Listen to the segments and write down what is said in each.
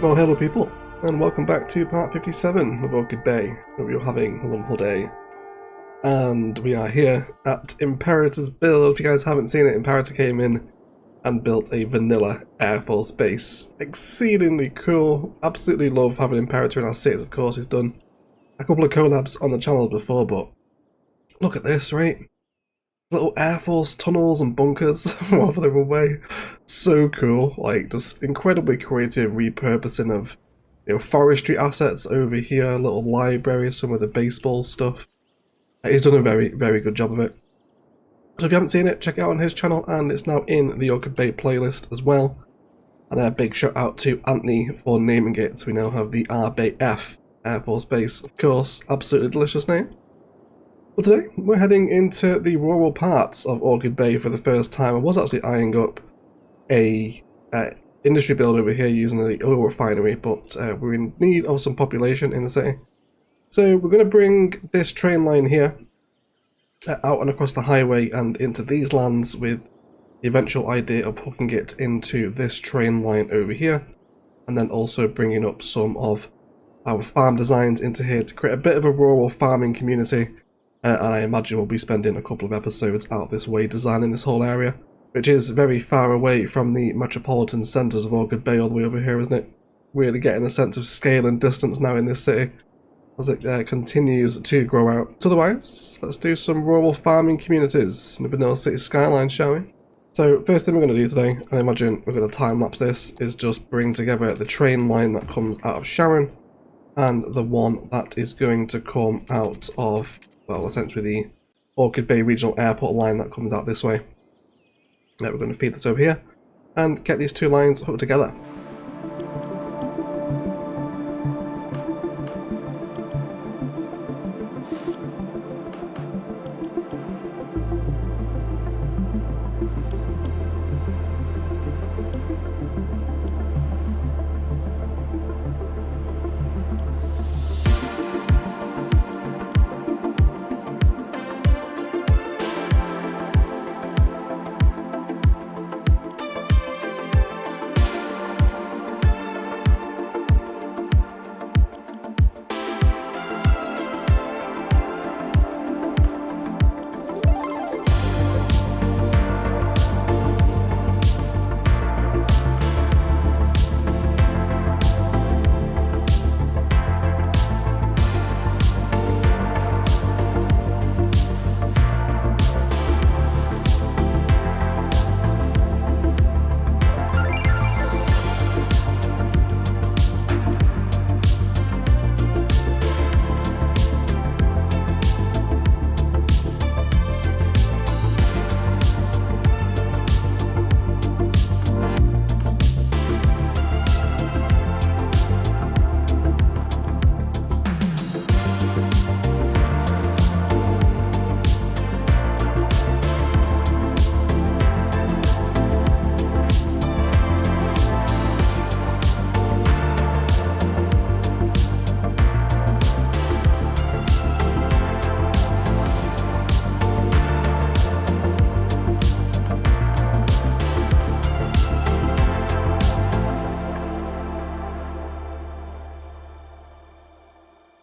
Well, hello people, and welcome back to part 57 of Orchid Bay. Hope you're having a wonderful day. And we are here at Imperator's build. If you guys haven't seen it, Imperator came in and built a vanilla Air Force base. Exceedingly cool. Absolutely love having Imperator in our cities, of course. He's done a couple of collabs on the channel before, but look at this, right? Little Air Force tunnels and bunkers over the runway. So cool. Like, just incredibly creative repurposing of, forestry assets over here. A little library, some of the baseball stuff. He's done a very, very good job of it. So if you haven't seen it, check it out on his channel, and it's now in the Orchid Bay playlist as well. And a big shout out to Anthony for naming it. So we now have the RBF Air Force Base, of course. Absolutely delicious name. But today, we're heading into the rural parts of Orchid Bay for the first time. I was actually eyeing up a industry build over here using the oil refinery, but we're in need of some population in the city. So we're going to bring this train line here out and across the highway and into these lands, with the eventual idea of hooking it into this train line over here, and then also bringing up some of our farm designs into here to create a bit of a rural farming community. And I imagine we'll be spending a couple of episodes out this way designing this whole area, which is very far away from the metropolitan centres of Orchid Bay all the way over here, isn't it? Really getting a sense of scale and distance now in this city as it continues to grow out. So otherwise, let's do some rural farming communities in the vanilla city skyline, shall we? So first thing we're going to do today, and I imagine we're going to time-lapse this, is just bring together the train line that comes out of Sharon and the one that is going to come out of, well, essentially the Orchid Bay Regional Airport line that comes out this way. Now we're going to feed this over here and get these two lines hooked together.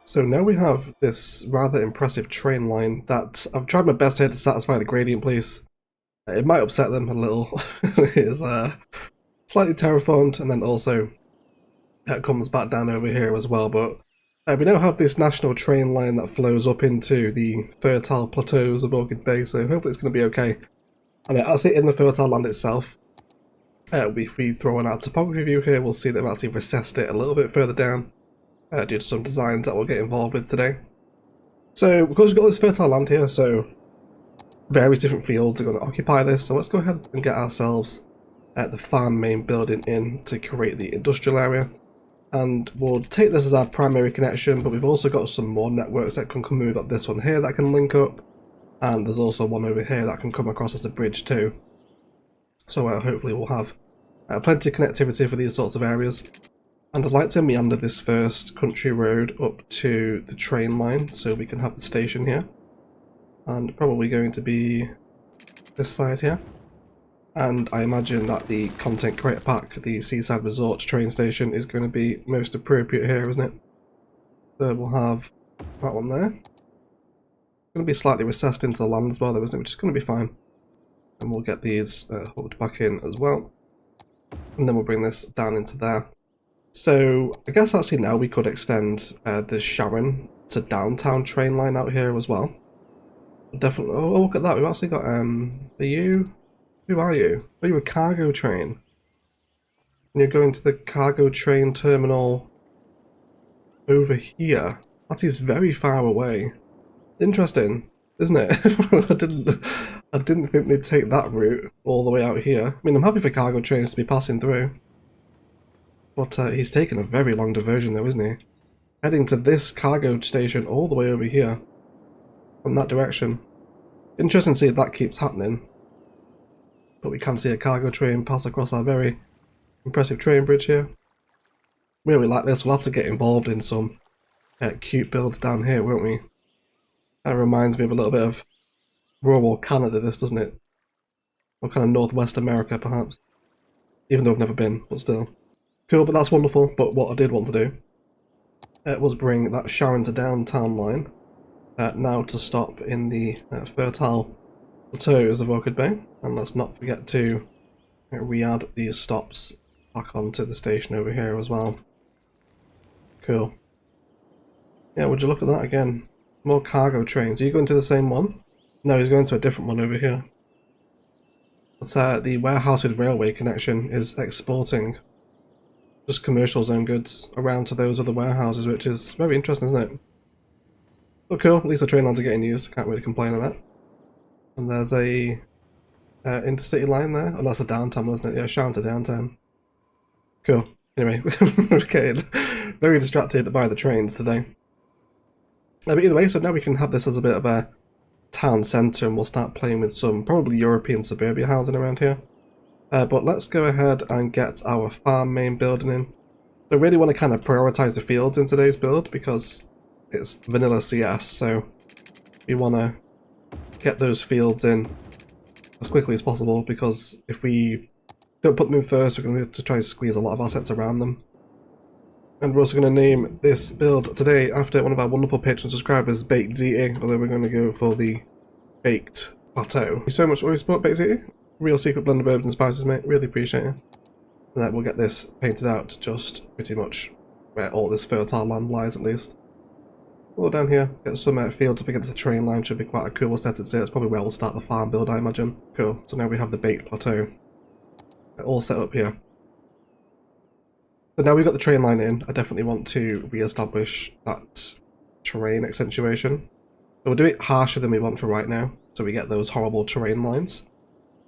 So now we have this rather impressive train line that I've tried my best here to satisfy the gradient police. It might upset them a little. It is slightly terraformed, and then also it comes back down over here as well. But we now have this national train line that flows up into the fertile plateaus of Orchid Bay, so hopefully it's going to be okay. And actually in the fertile land itself, if we throw in our topography view here, we'll see that I've actually recessed it a little bit further down. Due to some designs that we'll get involved with today. So, because we've got this fertile land here, so various different fields are going to occupy this, so let's go ahead and get ourselves the farm main building in to create the industrial area. And we'll take this as our primary connection, but we've also got some more networks that can come in. We've got this one here that can link up, and there's also one over here that can come across as a bridge too. So hopefully we'll have plenty of connectivity for these sorts of areas. And I'd like to meander this first country road up to the train line so we can have the station here. And probably going to be this side here. And I imagine that the content creator pack, the Seaside Resorts train station, is going to be most appropriate here, isn't it? So we'll have that one there. It's going to be slightly recessed into the land as well, though, isn't it? Which is going to be fine. And we'll get these hooked back in as well. And then we'll bring this down into there. So I guess actually now we could extend the Sharon to downtown train line out here as well. Definitely. Oh, look at that. We've actually got. Are you? Who are you? Are you a cargo train? And you're going to the cargo train terminal over here. That is very far away. Interesting, isn't it? I didn't think they'd take that route all the way out here. I mean, I'm happy for cargo trains to be passing through. But he's taken a very long diversion though, isn't he? Heading to this cargo station all the way over here. From that direction. Interesting to see if that keeps happening. But we can see a cargo train pass across our very impressive train bridge here. Really like this. We'll have to get involved in some cute builds down here, won't we? That reminds me of a little bit of rural Canada, this, doesn't it? Or kind of Northwest America, perhaps. Even though I've never been, but still. Cool, but that's wonderful. But what I did want to do was bring that Sharon to downtown line now to stop in the fertile plateaus of Orchid Bay. And let's not forget to re-add these stops back onto the station over here as well. Cool. Yeah, would you look at that again? More cargo trains. Are you going to the same one? No, he's going to a different one over here. But the warehouse with railway connection is exporting just commercial zone goods around to those other warehouses, which is very interesting, isn't it? But cool, at least the train lines are getting used. Can't really complain on that. And there's a intercity line there. Oh, that's a downtown, wasn't it? Yeah, Sharon to downtown. Cool. Anyway, we're getting very distracted by the trains today. But either way, so now we can have this as a bit of a town centre, and we'll start playing with some probably European suburbia housing around here. But let's go ahead and get our farm main building in. So I really want to kind of prioritise the fields in today's build because it's vanilla CS, so we want to get those fields in as quickly as possible, because if we don't put them in first, we're going to have to try to squeeze a lot of assets around them. And we're also going to name this build today after one of our wonderful Patreon subscribers, Baked Yeti, although we're going to go for the Baked Plateau. Thank you so much for your support, Baked Yeti. Real secret blend of herbs and spices, mate. Really appreciate it. And then we'll get this painted out just pretty much where all this fertile land lies, at least. We'll go down here, get some fields up against the train line. Should be quite a cool aesthetic today. That's probably where we'll start the farm build, I imagine. Cool. So now we have the Baked Plateau all set up here. So now we've got the train line in, I definitely want to re-establish that terrain accentuation. So we'll do it harsher than we want for right now, so we get those horrible terrain lines.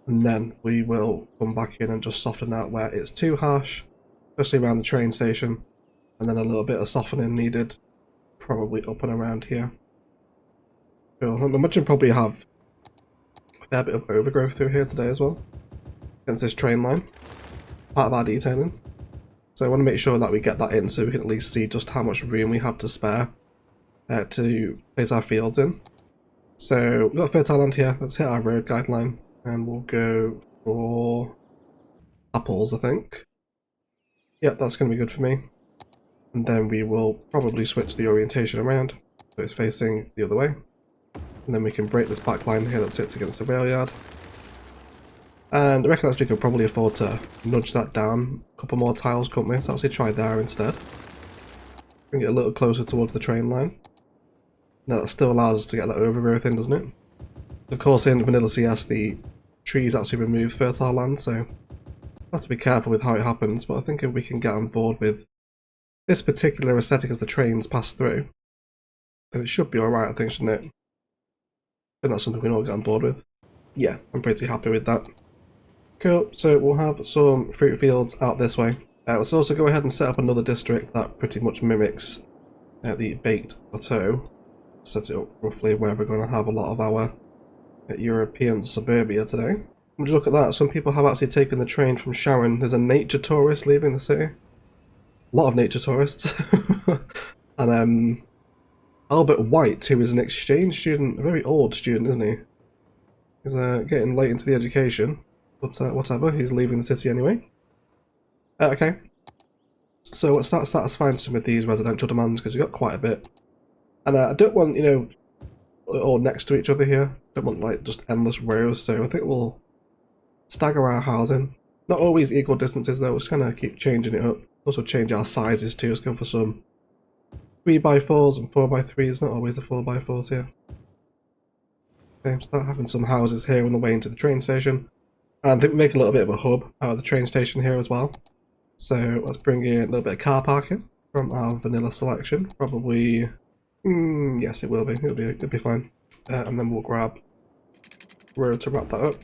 And then we will come back in and just soften out where it's too harsh, especially around the train station. And then a little bit of softening needed, probably up and around here. Cool. I imagine probably have a fair bit of overgrowth through here today as well, against this train line, part of our detailing. So I want to make sure that we get that in so we can at least see just how much room we have to spare to place our fields in. So we've got fertile land here. Let's hit our road guideline and we'll go for apples, I think. Yep, that's going to be good for me. And then we will probably switch the orientation around so it's facing the other way. And then we can break this back line here that sits against the rail yard. And I reckon we could probably afford to nudge that down a couple more tiles, couldn't we? So let's actually try there instead. Bring it a little closer towards the train line. Now that still allows us to get that overgrowth in, doesn't it? Of course, in vanilla CS, the trees actually remove fertile land, so I have to be careful with how it happens. But I think if we can get on board with this particular aesthetic as the trains pass through, then it should be alright, I think, shouldn't it? I think that's something we can all get on board with. Yeah, I'm pretty happy with that. Cool, so we'll have some fruit fields out this way. Let's also go ahead and set up another district that pretty much mimics the Baked Plateau. Set it up roughly where we're going to have a lot of our European suburbia today. Would you look at that, some people have actually taken the train from Sharon. There's a nature tourist leaving the city. A lot of nature tourists. And Albert White, who is an exchange student, a very old student, isn't he? He's getting late into the education. but whatever, he's leaving the city anyway. Okay, so let's start satisfying some of these residential demands, because we've got quite a bit. And I don't want, you know, all next to each other here. Don't want like just endless rows, so I think we'll stagger our housing. Not always equal distances though, we'll just kind of keep changing it up. Also change our sizes too, let's go for some 3x4s and 4x3s, not always the 4x4s here. Okay, start having some houses here on the way into the train station. And I think we make a little bit of a hub out of the train station here as well. So let's bring in a little bit of car parking from our vanilla selection. Probably, yes it will be, it'll be fine. And then we'll grab a road to wrap that up.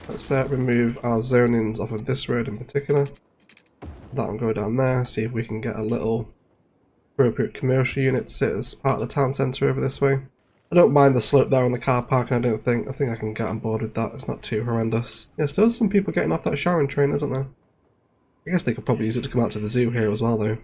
Let's remove our zonings off of this road in particular. That will go down there, see if we can get a little appropriate commercial unit to sit as part of the town centre over this way. I don't mind the slope there on the car parking, I think I can get on board with that, it's not too horrendous. Yeah, still some people getting off that Sharon train, isn't there? I guess they could probably use it to come out to the zoo here as well, though.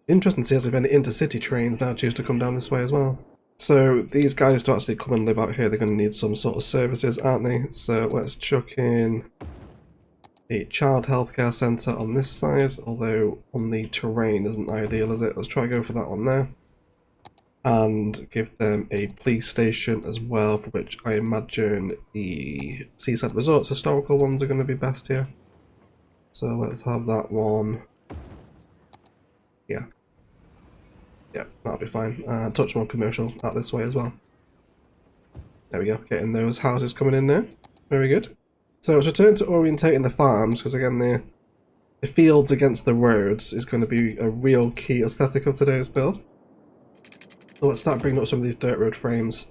Interesting to see if any intercity trains now choose to come down this way as well. So these guys to actually come and live out here, they're going to need some sort of services, aren't they? So let's chuck in a child healthcare centre on this side, although on the terrain isn't ideal, is it? Let's try to go for that one there. And give them a police station as well, for which I imagine the Seaside Resorts historical ones are going to be best here. So let's have that one. Yeah. Yeah, that'll be fine. Touch more commercial out this way as well. There we go, getting those houses coming in now. Very good. So let's return to orientating the farms, because again the fields against the roads is going to be a real key aesthetic of today's build. So let's start bringing up some of these dirt road frames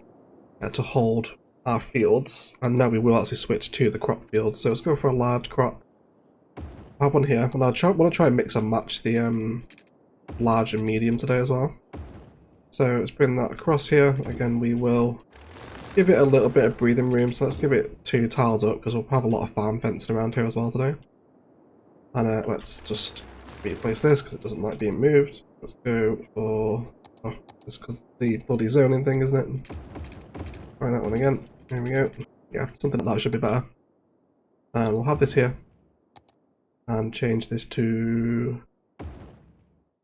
to hold our fields, and now we will actually switch to the crop fields. So let's go for a large crop. I have one here, and I want to try and mix and match the large and medium today as well. So let's bring that across here. Again, we will give it a little bit of breathing room, so let's give it 2 tiles up, because we'll have a lot of farm fencing around here as well today. And let's just replace this, because it doesn't like being moved. Let's go for... oh, it's because the bloody zoning thing, isn't it? Try that one again. There we go. Yeah, something like that should be better. And we'll have this here. And change this to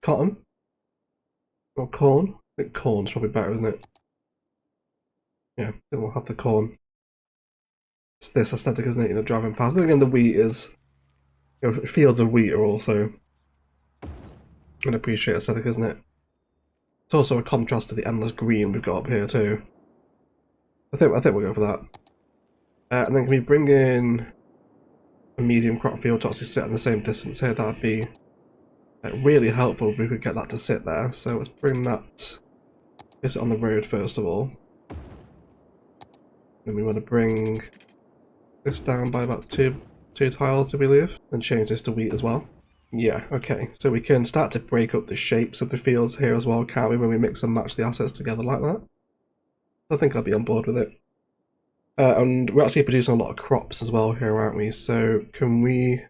cotton or corn. I think corn's probably better, isn't it? Yeah, then we'll have the corn. It's this aesthetic, isn't it? You know, driving past. Then again, the wheat is, you know, fields of wheat are also an appreciated aesthetic, isn't it? It's also a contrast to the endless green we've got up here too. I think we'll go for that. And then can we bring in a medium crop field to actually sit on the same distance here? That'd be really helpful if we could get that to sit there. So let's bring that, place it on the road first of all. Then we want to bring this down by about two tiles, I believe, and change this to wheat as well. Yeah, okay, so we can start to break up the shapes of the fields here as well, can't we, when we mix and match the assets together like that? I think I'll be on board with it. And we're actually producing a lot of crops as well here, aren't we? So can we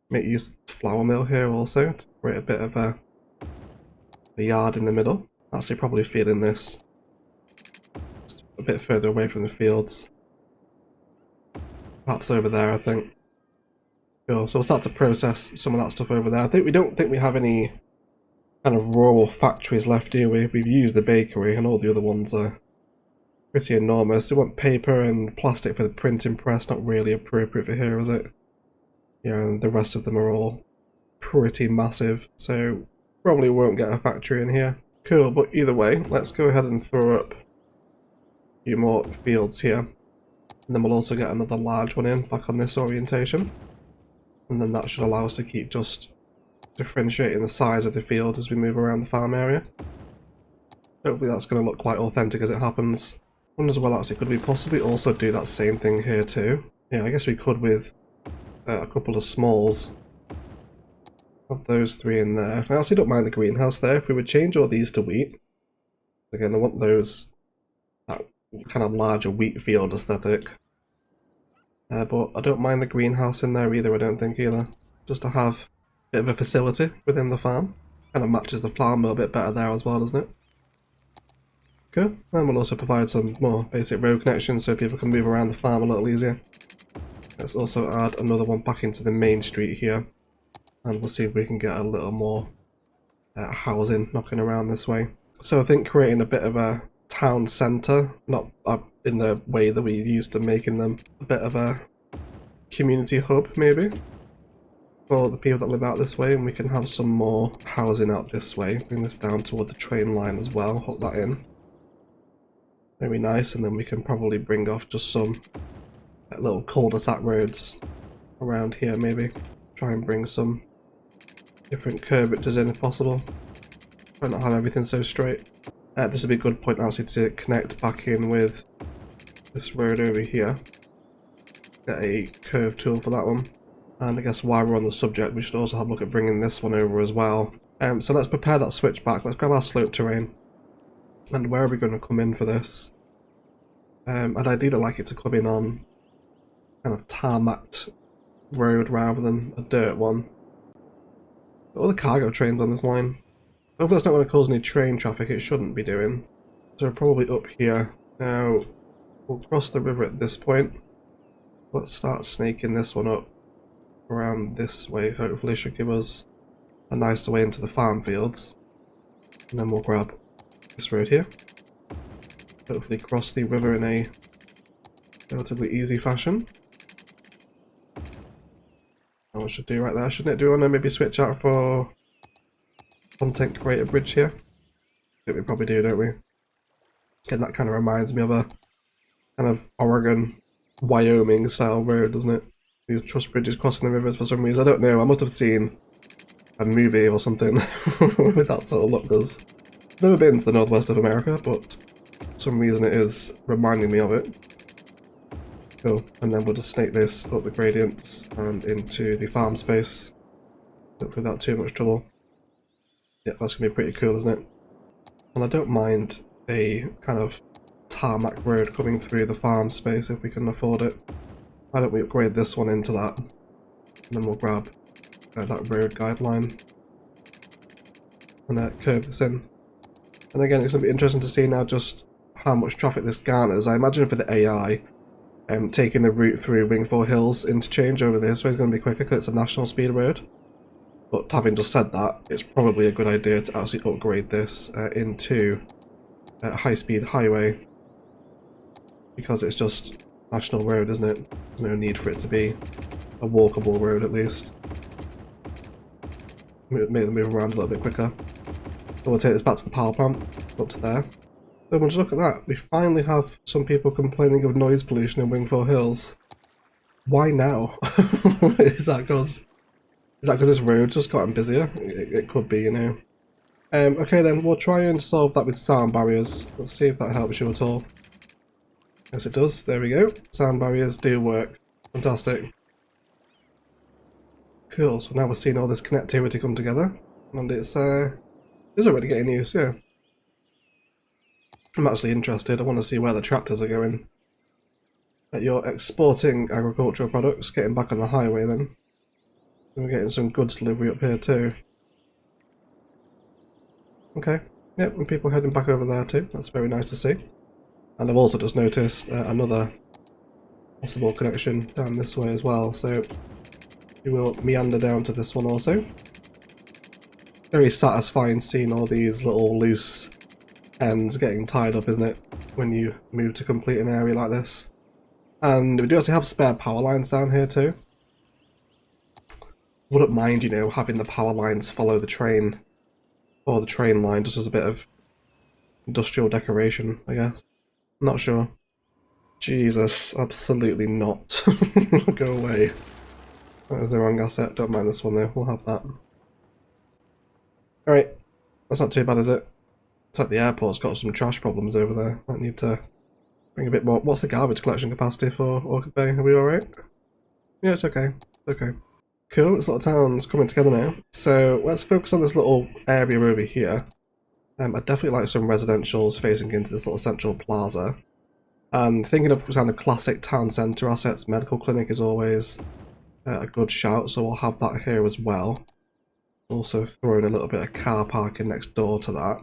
make use of the flour mill here also to create a bit of a yard in the middle? Actually probably feeding this just a bit further away from the fields. Perhaps over there, I think. Cool, so we'll start to process some of that stuff over there. We don't think we have any kind of rural factories left, do we? We've used the bakery and all the other ones are pretty enormous. We want paper and plastic for the printing press, not really appropriate for here, is it? Yeah, and the rest of them are all pretty massive, so probably won't get a factory in here. Cool, but either way, let's go ahead and throw up a few more fields here. And then we'll also get another large one in, back on this orientation. And then that should allow us to keep just differentiating the size of the fields as we move around the farm area. Hopefully that's going to look quite authentic as it happens. Wonder as well, actually, could we possibly also do that same thing here too? Yeah, I guess we could with a couple of smalls. Have those 3 in there. I actually don't mind the greenhouse there. If we would change all these to wheat, again, I want that kind of larger wheat field aesthetic. But I don't mind the greenhouse in there either, I don't think either. Just to have a bit of a facility within the farm. Kind of matches the flour mill a bit better there as well, doesn't it? Cool. And we'll also provide some more basic road connections so people can move around the farm a little easier. Let's also add another one back into the main street here, and we'll see if we can get a little more housing knocking around this way. So I think creating a bit of a town centre, not in the way that we used to making them, a bit of a community hub maybe for the people that live out this way, and we can have some more housing out this way. Bring this down toward the train line as well, hook that in. Very nice, and then we can probably bring off just some little cul-de-sac roads around here maybe. Try and bring some different curvatures in if possible. Try not have everything so straight. This would be a good point actually to connect back in with this road over here. Get a curve tool for that one. And I guess while we're on the subject, we should also have a look at bringing this one over as well. So let's prepare that switch back. Let's grab our slope terrain. And where are we going to come in for this? I'd ideally like it to come in on kind of tarmacked road rather than a dirt one. All the cargo trains on this line. Hopefully that's not going to cause any train traffic, it shouldn't be doing. So we're probably up here. Now, we'll cross the river at this point. Let's start snaking this one up around this way. Hopefully it should give us a nice way into the farm fields. And then we'll grab this road here. Hopefully cross the river in a relatively easy fashion. That one should do right there, shouldn't it? Do we want to maybe switch out for content creator bridge here? I think we probably do, don't we? Again, that kind of reminds me of a kind of Oregon, Wyoming style road, doesn't it? These truss bridges crossing the rivers for some reason. I don't know, I must have seen a movie or something with that sort of look, because I've never been to the northwest of America, but for some reason it is reminding me of it. Cool, and then we'll just snake this up the gradients and into the farm space. Hopefully without too much trouble. Yeah, that's going to be pretty cool, isn't it? And I don't mind a kind of tarmac road coming through the farm space if we can afford it. Why don't we upgrade this one into that? And then we'll grab that road guideline and curve this in. And again, it's going to be interesting to see now just how much traffic this garners. I imagine for the AI, taking the route through Wingfour Hills interchange over this way is going to be quicker because it's a national speed road. But having just said that, it's probably a good idea to actually upgrade this into a high-speed highway, because it's just national road, isn't it? There's no need for it to be a walkable road at least. Make them move around a little bit quicker. So we'll take this back to the power plant, up to there. Then we'll just look at that. We finally have some people complaining of noise pollution in Wingfour Hills. Why now? Is that because this road just gotten busier? It could be, you know. Okay then, we'll try and solve that with sound barriers. Let's see if that helps you at all. Yes it does, there we go. Sound barriers do work. Fantastic. Cool, so now we're seeing all this connectivity come together. And it's already getting used, yeah. I'm actually interested, I want to see where the tractors are going. You're exporting agricultural products, getting back on the highway then. And we're getting some goods delivery up here too. Okay, yep, and people heading back over there too, that's very nice to see. And I've also just noticed another possible connection down this way as well, so we will meander down to this one also. Very satisfying seeing all these little loose ends getting tied up, isn't it, when you move to complete an area like this. And we do actually have spare power lines down here too. Wouldn't mind, you know, having the power lines follow the train, or the train line, just as a bit of industrial decoration, I guess. Not sure. Jesus, absolutely not. Go away. That was the wrong asset, don't mind this one though, we'll have that. Alright, that's not too bad, is it? It's like the airport's got some trash problems over there. Might need to bring a bit more. What's the garbage collection capacity for Orchid Bay? Are we alright? Yeah, it's okay. It's okay. Cool, this little town's coming together now. So let's focus on this little area over here. I'd definitely like some residentials facing into this little central plaza. And thinking of kind of classic town centre assets, medical clinic is always a good shout, so we'll have that here as well. Also throw in a little bit of car parking next door to that.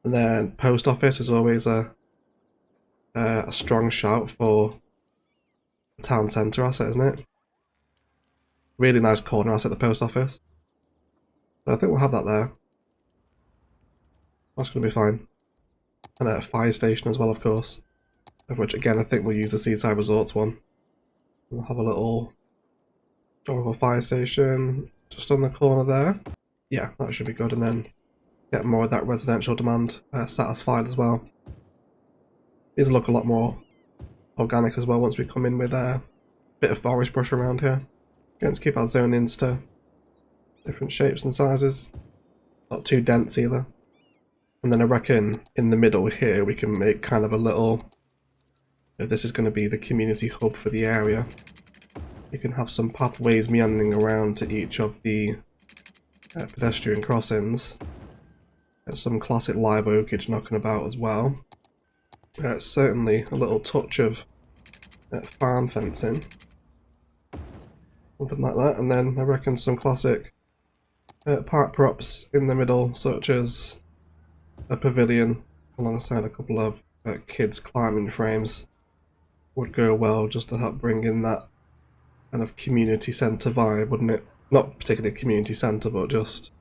And then post office is always a strong shout for town centre asset, isn't it? Really nice corner asset, the post office. So I think we'll have that there. That's going to be fine. And a fire station as well, of course. Of which, again, I think we'll use the Seaside Resorts one. We'll have a little fire station just on the corner there. Yeah, that should be good. And then get more of that residential demand satisfied as well. These look a lot more organic as well once we come in with a bit of forest brush around here. Going to keep our zonings to different shapes and sizes. Not too dense either. And then I reckon in the middle here we can make kind of a little, if this is going to be the community hub for the area, you can have some pathways meandering around to each of the pedestrian crossings. Some classic live oakage knocking about as well. Certainly a little touch of farm fencing. Something like that. And then I reckon some classic park props in the middle, such as a pavilion alongside a couple of kids climbing frames would go well, just to help bring in that kind of community centre vibe, wouldn't it? Not particularly community centre, but just,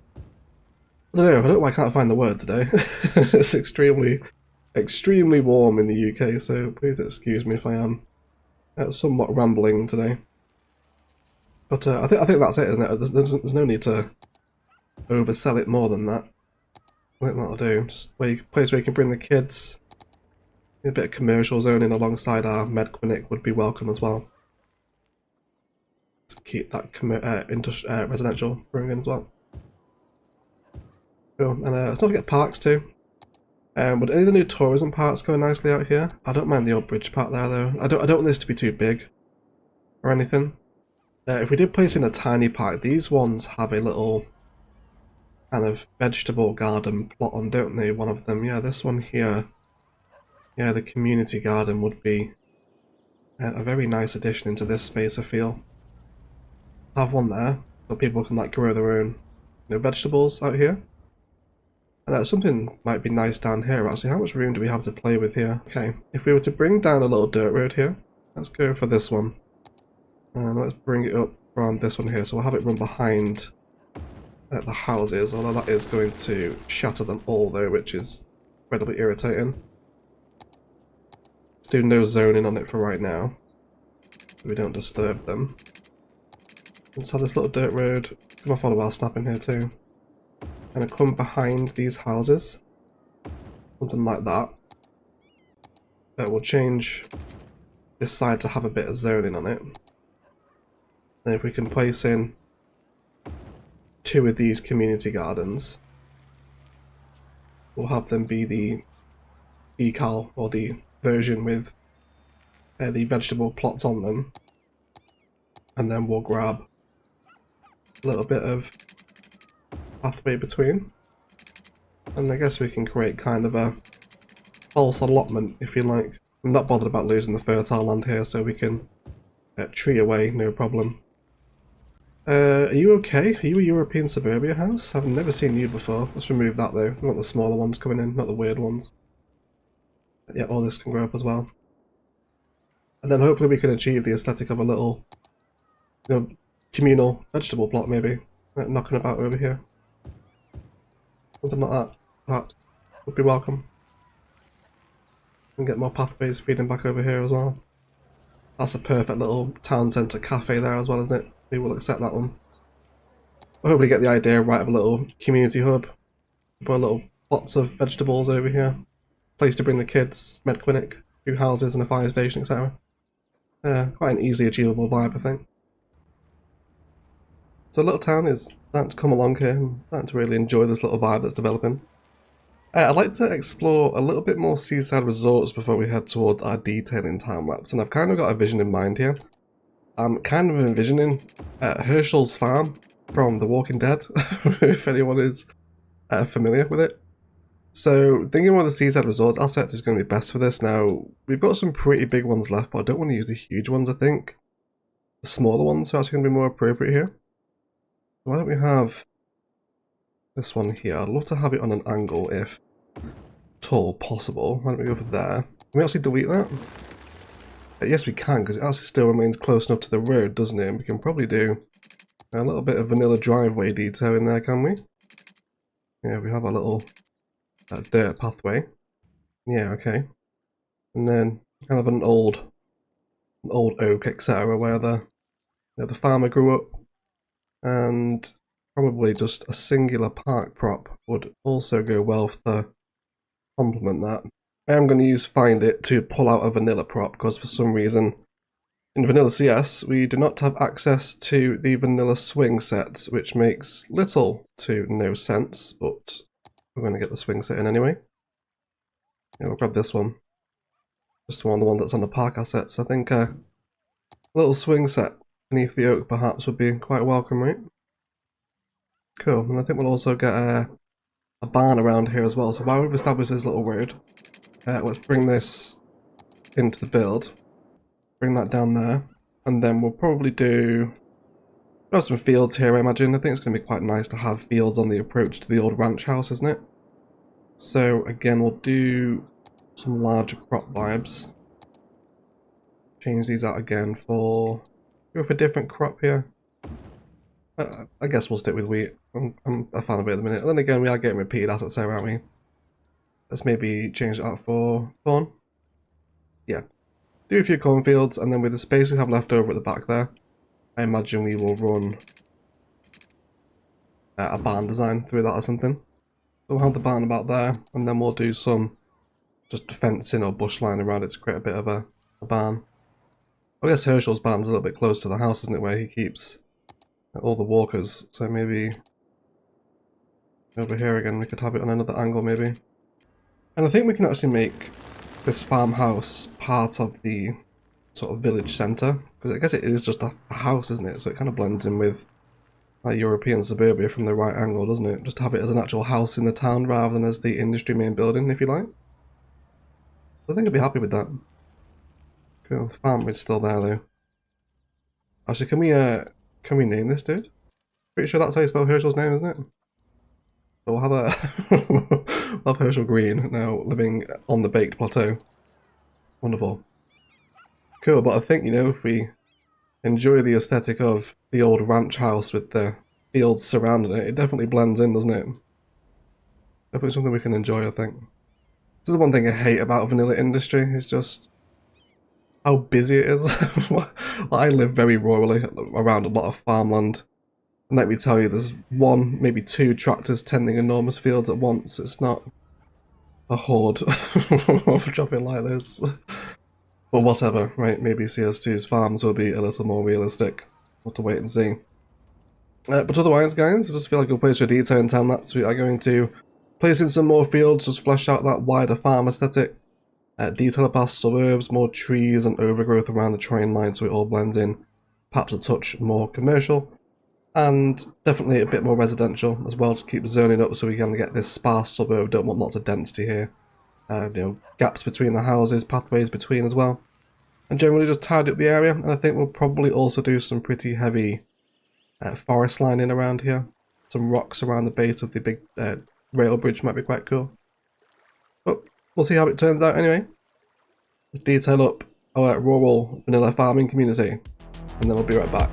I don't know why I can't find the word today. It's extremely warm in the UK, so please excuse me if I am somewhat rambling today. But I think that's it, isn't it? There's no need to oversell it more than that. I think that'll do. Just a place where you can bring the kids. A bit of commercial zoning alongside our med clinic would be welcome as well. Let's keep that residential going in as well. Cool. And let's not forget parks too. Would any of the new tourism parks go nicely out here? I don't mind the old bridge park there though. I don't want this to be too big or anything. If we did place in a tiny park, these ones have a little kind of vegetable garden plot on, don't they? One of them, yeah, this one here. Yeah, the community garden would be a very nice addition into this space, I feel. Have one there, so people can like grow their own, vegetables out here. And something might be nice down here actually. How much room do we have to play with here? Okay, if we were to bring down a little dirt road here, let's go for this one. And let's bring it up from this one here, so we'll have it run behind the houses, although that is going to shatter them all though, which is incredibly irritating. Let's do no zoning on it for right now, so we don't disturb them. Let's have this little dirt road come off all of our snap in here too. And come behind these houses, something like that. We'll change this side to have a bit of zoning on it. Then if we can place in 2 of these community gardens, we'll have them be the decal, or the version with the vegetable plots on them. And then we'll grab a little bit of pathway between. And I guess we can create kind of a false allotment, if you like. I'm not bothered about losing the fertile land here, so we can tree away, no problem. Are you okay? Are you a European suburbia house? I've never seen you before. Let's remove that though. We want the smaller ones coming in, not the weird ones. But yeah, all this can grow up as well. And then hopefully we can achieve the aesthetic of a little, communal vegetable plot maybe, knocking about over here. Something like that, perhaps, would be welcome. And get more pathways feeding back over here as well. That's a perfect little town centre cafe there as well, isn't it? We will accept that one. We'll hopefully get the idea right of a little community hub. Put little plots of vegetables over here. Place to bring the kids, med clinic, 2 houses and a fire station, etc. Quite an easily achievable vibe, I think. So little town is starting to come along here and starting to really enjoy this little vibe that's developing. I'd like to explore a little bit more seaside resorts before we head towards our detailing time-lapse, and I've kind of got a vision in mind here. I'm kind of envisioning Herschel's farm from The Walking Dead, if anyone is familiar with it. So thinking one of the seaside resorts assets is going to be best for this. Now, we've got some pretty big ones left, but I don't want to use the huge ones, I think. The smaller ones are actually going to be more appropriate here. Why don't we have this one here? I'd love to have it on an angle if all possible. Why don't we go for there? Can we actually delete that? Yes, we can, because it actually still remains close enough to the road, doesn't it? And we can probably do a little bit of vanilla driveway detail in there, can we? Yeah, we have a little dirt pathway. Yeah, okay. And then kind of an old oak, etc., where the farmer grew up, and probably just a singular park prop would also go well to complement that. I am going to use Find It to pull out a vanilla prop, because for some reason in Vanilla CS we do not have access to the vanilla swing sets, which makes little to no sense, but we're going to get the swing set in anyway. Yeah, we'll grab this one. Just the one that's on the park assets. I think a little swing set beneath the oak perhaps would be quite welcome, right? Cool, and I think we'll also get a barn around here as well. So while we've established this little road, let's bring this into the build. Bring that down there, and then we'll probably do some fields here, I imagine. I think it's going to be quite nice to have fields on the approach to the old ranch house, isn't it? So again, we'll do some larger crop vibes. Change these out again for... Go for a different crop here. I guess we'll stick with wheat. I'm a fan of it at the minute. And then again, we are getting repeated assets there, aren't we? Let's maybe change it out for corn. Yeah. Do a few cornfields, and then with the space we have left over at the back there, I imagine we will run a barn design through that or something. So we'll have the barn about there, and then we'll do some just fencing or bush line around it to create a bit of a barn. I guess Herschel's barn's a little bit close to the house, isn't it, where he keeps all the walkers, so maybe over here again we could have it on another angle maybe. And I think we can actually make this farmhouse part of the sort of village centre, because I guess it is just a house, isn't it? So it kind of blends in with like European suburbia from the right angle, doesn't it? Just have it as an actual house in the town rather than as the industry main building, if you like. So I think I'd be happy with that. Cool, the farm is still there though. Actually, can we name this dude? Pretty sure that's how you spell Herschel's name, isn't it? So we'll have we'll have Herschel Green now living on the baked plateau. Wonderful. Cool, but I think, you know, if we enjoy the aesthetic of the old ranch house with the fields surrounding it, it definitely blends in, doesn't it? Definitely something we can enjoy, I think. This is one thing I hate about vanilla industry, is just how busy it is. I live very rurally around a lot of farmland, and let me tell you, there's one, maybe two tractors tending enormous fields at once. It's not a horde of dropping like this. But whatever, right? Maybe CS2's farms will be a little more realistic. We'll have to wait and see. But otherwise, guys, I just feel like a place for detail in time-lapse. We are going to place in some more fields, just flesh out that wider farm aesthetic. Detail up our suburbs, more trees and overgrowth around the train line so it all blends in. Perhaps a touch more commercial. And definitely a bit more residential as well, to keep zoning up so we can get this sparse suburb. Don't want lots of density here. You know, gaps between the houses, pathways between as well. And generally just tidy up the area. And I think we'll probably also do some pretty heavy forest lining around here. Some rocks around the base of the big rail bridge might be quite cool. But we'll see how it turns out anyway. Let's detail up our rural vanilla farming community, and then we'll be right back.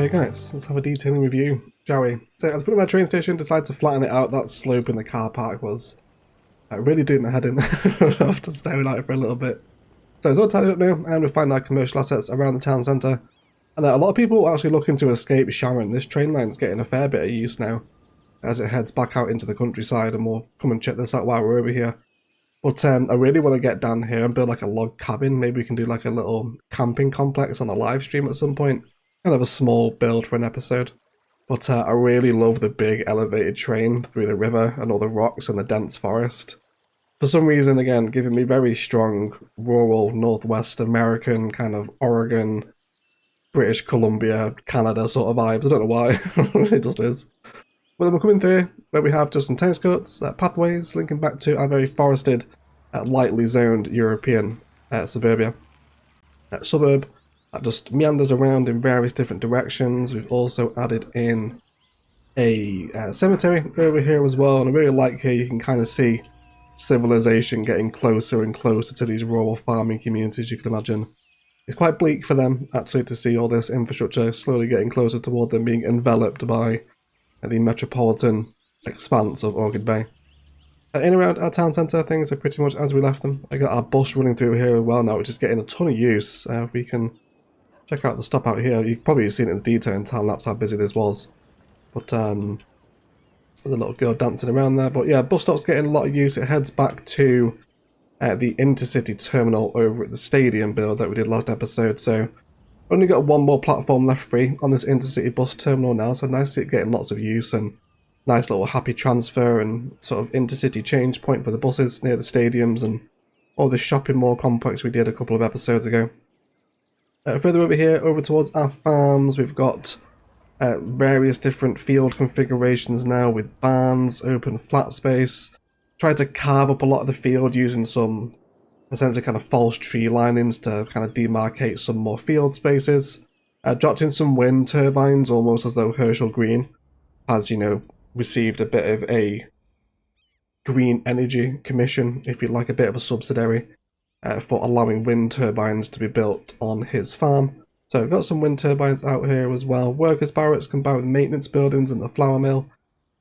Okay guys, let's have a detailing review, shall we? So at the front of my train station, decided to flatten it out. That slope in the car park was really doing my head in after staring at it for a little bit. So it's all tidied up now, and we find our commercial assets around the town centre. And a lot of people are actually looking to escape Sharon. This train line's getting a fair bit of use now as it heads back out into the countryside, and we'll come and check this out while we're over here. But I really want to get down here and build like a log cabin. Maybe we can do like a little camping complex on a live stream at some point. Kind of a small build for an episode. But I really love the big elevated train through the river and all the rocks and the dense forest. For some reason, again, giving me very strong rural Northwest American kind of Oregon, British Columbia, Canada sort of vibes. I don't know why, it just is. But then we're coming through where we have just some tennis courts, pathways linking back to our very forested, lightly zoned European suburbia. Suburb that just meanders around in various different directions. We've also added in a cemetery over here as well, and I really like here you can kind of see civilization getting closer and closer to these rural farming communities, you can imagine. It's quite bleak for them actually to see all this infrastructure slowly getting closer toward them being enveloped by the metropolitan expanse of Orchid Bay. In and around our town centre, things are pretty much as we left them. I got our bus running through here as well now, which is getting a ton of use. We can check out the stop out here. You've probably seen it in detail in time-lapse how busy this was. But there's a little girl dancing around there. But yeah, bus stop's getting a lot of use. It heads back to the intercity terminal over at the stadium build that we did last episode. So only got one more platform left free on this intercity bus terminal now, so nice to see it getting lots of use and nice little happy transfer and sort of intercity change point for the buses near the stadiums and all this shopping mall complex we did a couple of episodes ago. Further over here, over towards our farms, we've got various different field configurations now with barns, open flat space. Tried to carve up a lot of the field using some essentially kind of false tree linings to kind of demarcate some more field spaces. Dropped in some wind turbines, almost as though Herschel Green has, you know, received a bit of a green energy commission, if you like, a bit of a subsidiary for allowing wind turbines to be built on his farm. So we've got some wind turbines out here as well. Workers' barracks combined with maintenance buildings and the flour mill.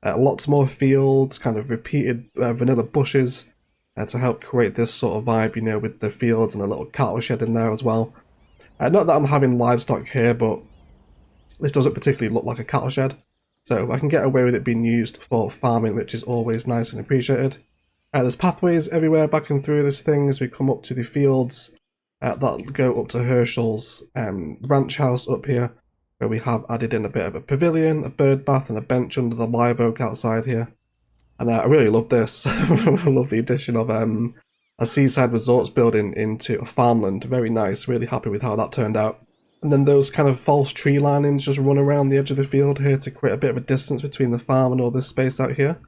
Lots more fields, kind of repeated vanilla bushes to help create this sort of vibe, you know, with the fields and a little cattle shed in there as well. Not that I'm having livestock here, but this doesn't particularly look like a cattle shed. So I can get away with it being used for farming, which is always nice and appreciated. There's pathways everywhere back and through this thing as we come up to the fields that go up to Herschel's ranch house up here, where we have added in a bit of a pavilion, a bird bath and a bench under the live oak outside here. And I really love this. I love the addition of a seaside resorts building into a farmland. Very nice, really happy with how that turned out. And then those kind of false tree linings just run around the edge of the field here to create a bit of a distance between the farm and all this space out here.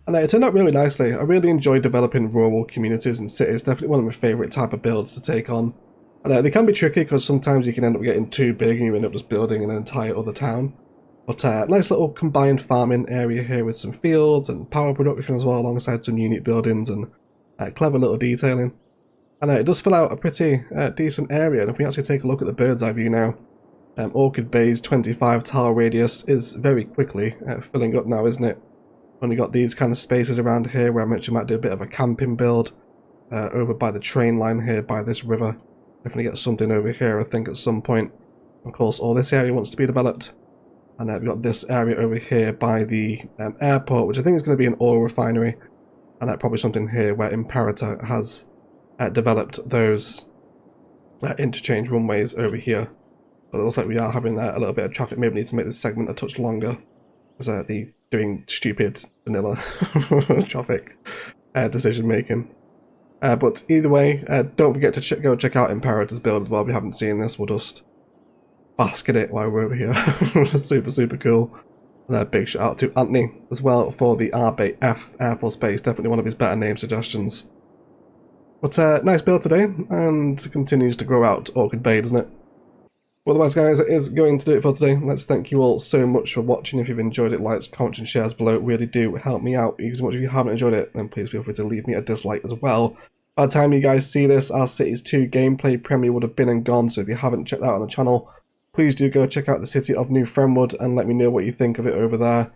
And it turned out really nicely. I really enjoy developing rural communities and cities. Definitely one of my favourite type of builds to take on. And they can be tricky because sometimes you can end up getting too big and you end up just building an entire other town. But nice little combined farming area here with some fields and power production as well, alongside some unique buildings and clever little detailing. And it does fill out a pretty decent area. And if we actually take a look at the bird's eye view now, Orchid Bay's 25 tile radius is very quickly filling up now, isn't it? Only got these kind of spaces around here where I mentioned I might do a bit of a camping build over by the train line here by this river. Definitely get something over here, I think, at some point. Of course, all this area wants to be developed. And we've got this area over here by the airport, which I think is going to be an oil refinery. And probably something here where Imperator has developed those interchange runways over here. But it looks like we are having a little bit of traffic. Maybe need to make this segment a touch longer. Because the doing stupid vanilla traffic decision making. But either way, don't forget to go check out Imperator's build as well. If you haven't seen this, we'll just bask in it while we're over here. super cool. And a big shout out to Anthony as well for the RBF Air Force Base. Definitely one of his better name suggestions. But nice build today, and continues to grow out Orchid Bay, doesn't it? Well, otherwise, guys, that is going to do it for today. Let's thank you all so much for watching. If you've enjoyed it, likes, comments, and shares below really do help me out. As much if you haven't enjoyed it, then please feel free to leave me a dislike as well. By the time you guys see this, our Cities 2 gameplay premiere would have been and gone, so if you haven't checked that out on the channel, please do go check out the city of New Frenwood and let me know what you think of it over there.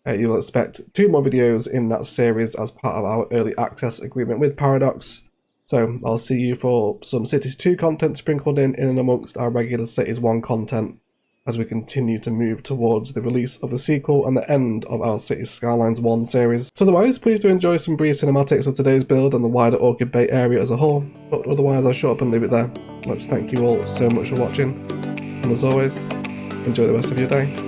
You'll expect 2 more videos in that series as part of our early access agreement with Paradox. So I'll see you for some Cities 2 content sprinkled in and amongst our regular Cities 1 content as we continue to move towards the release of the sequel and the end of our Cities Skylines 1 series. So otherwise, please do enjoy some brief cinematics of today's build and the wider Orchid Bay area as a whole, but otherwise I'll shut up and leave it there. Let's thank you all so much for watching, and as always, enjoy the rest of your day.